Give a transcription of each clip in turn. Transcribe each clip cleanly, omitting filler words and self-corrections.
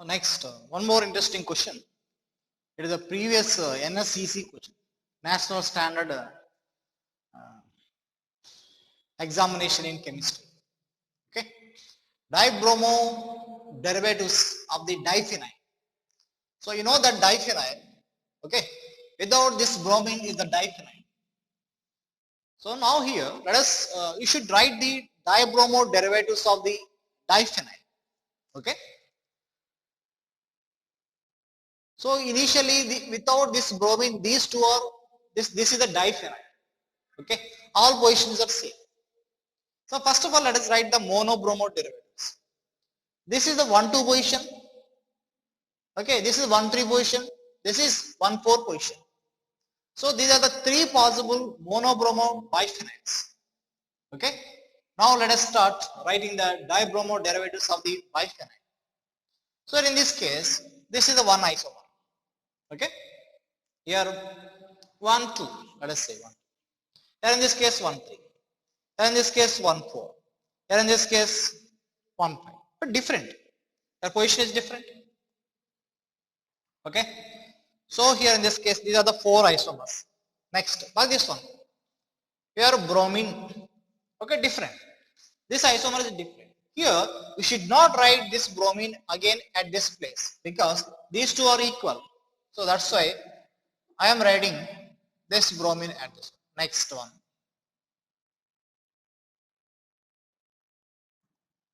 Next, one more interesting question. It is a previous NSCC question, National Standard Examination in Chemistry. Okay, dibromo derivatives of the diphenyl. So you know that diphenyl. Okay, without this bromine is the diphenyl. So now here, let us. You should write the dibromo derivatives of the diphenyl. Okay. So initially, without this bromine, these two are this is the diphenyl. Okay, all positions are same. So first of all, let us write the monobromo derivatives. This is the 1,2 position. Okay, this is 1,3 position. This is 1,4 position. So these are the three possible monobromo biphenyls. Okay. Now let us start writing the dibromo derivatives of the biphenyl. So in this case, this is the one isomer. Okay. Here 1, 2. Let us say 1. Here in this case 1, 3. Here in this case 1, 4. Here in this case 1, 5. But different. Their position is different. Okay. So here in this case, these are the 4 isomers. Next, like this one. Here bromine. Okay, different. This isomer is different. Here, we should not write this bromine again at this place because these two are equal. So that's why I am writing this bromine at this one. Next one.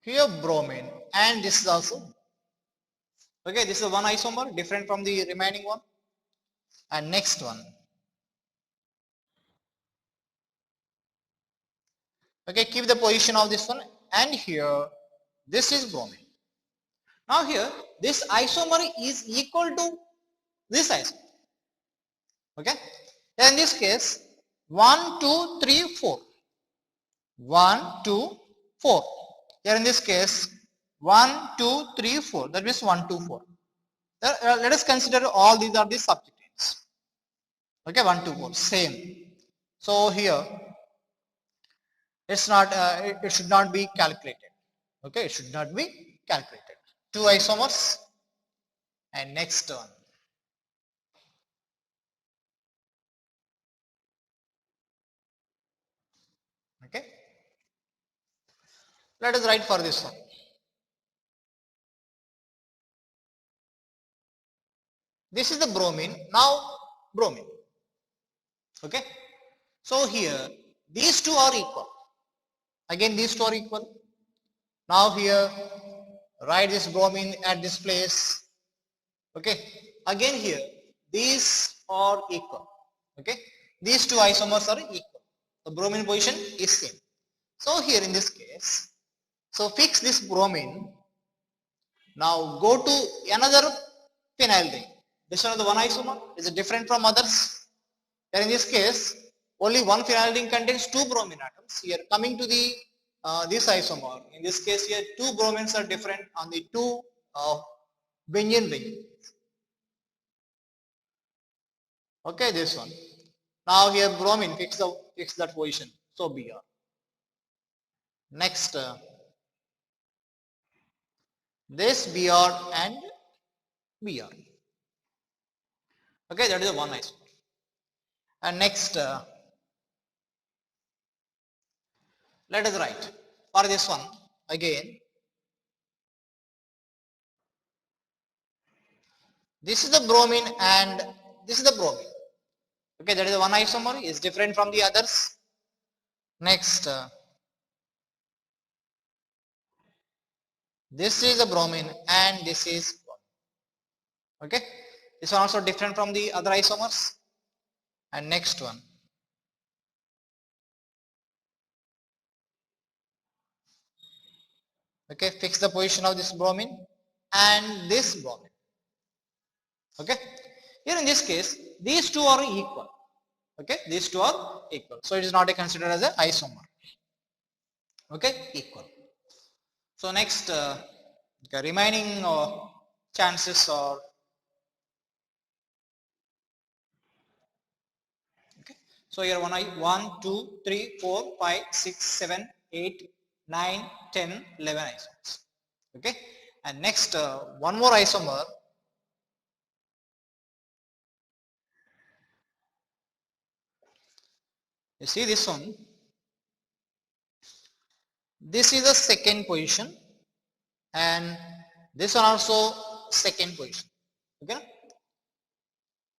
Here bromine and this is also. Okay, this is one isomer different from the remaining one. And next one. Okay, keep the position of this one and here this is bromine. Now here this isomer is equal to this isomer. Okay, in this case 1, 2, 3, 4. 1, 2, 4. Here in this case 1, 2, 3, 4. That means 1, 2, 4. Let us consider all these are the substituents. Okay, 1, 2, 4. Same. So here it's not. It should not be calculated. Okay, it should not be calculated. 2 isomers and next one. Okay, let us write for this one. This is the bromine. Now bromine. Okay, so here these two are equal. Again these two are equal. Now here write this bromine at this place. Okay, again here these are equal. Okay, these two isomers are equal. The bromine position is same. So here in this case, so fix this bromine. Now go to another phenyl ring. This one is the one isomer. Is it different from others? Here in this case, only one phenyl ring contains 2 bromine atoms. Here coming to the this isomer. In this case here 2 bromines are different on the 2 benzene ring. Okay, this one. Now here bromine fix that position. So Br. Next this Br and Br. Okay, that is the one isomer. And next let us write for this one again. This is the bromine and this is the bromine. Okay, that is the one isomer is different from the others. Next this is the bromine and this is bromine. Okay, this one also different from the other isomers. And next one. Okay, fix the position of this bromine and this bromine. Okay, here in this case these two are equal. Okay, these two are equal, so it is not considered as an isomer. Okay, equal. So next the remaining chances are okay. So here 1, 2, 3, 4, 5, 6, 7, 8, 9, 10, 11 isomers. Okay, And next, one more isomer. You see this one. This is the second position, and this one also second position. Okay.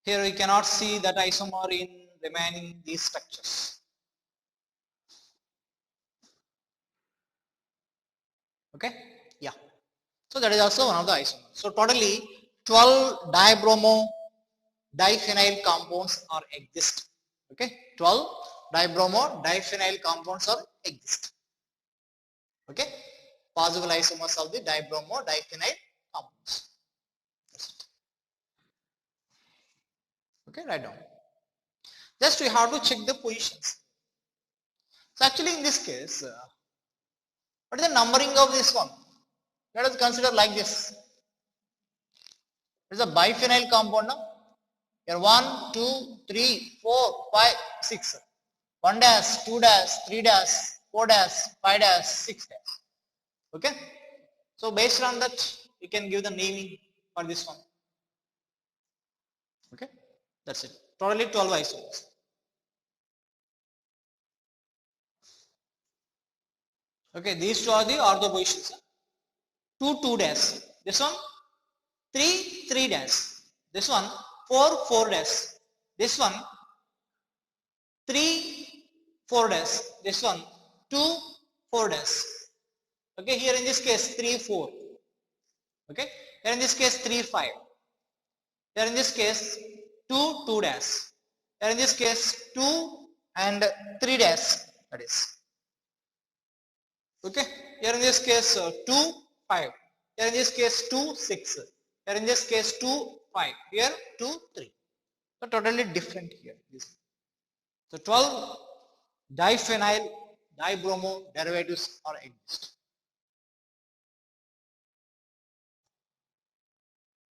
Here we cannot see that isomer in remaining these structures. Okay. Yeah. So that is also one of the isomers. So totally 12 dibromo diphenyl compounds are exist. Okay. 12 dibromo diphenyl compounds are exist. Okay. Possible isomers of the dibromo diphenyl compounds. Okay, write down. Just we have to check the positions. So actually in this case, what is the numbering of this one? Let us consider like this. It is a biphenyl compound. No? Here 1, 2, 3, 4, 5, 6. 1 dash, 2 dash, 3 dash, 4 dash, 5 dash, 6 dash. Okay. So based on that, you can give the naming for this one. Okay. That's it. Totally 12 isomers. Okay, these two are the ortho positions. 2, 2 dash. This one 3, 3 dash. This one 4, 4 dash. This one 3, 4 dash. This one 2, 4 dash. Okay, here in this case 3, 4. Okay, here in this case 3, 5. Here in this case 2, 2 dash. Here in this case 2 and 3 dash. That is. Okay, here in this case 2, 5. Here in this case 2, 6. Here in this case 2, 5. Here 2, 3. So totally different here. So 12 diphenyl dibromo derivatives are exist.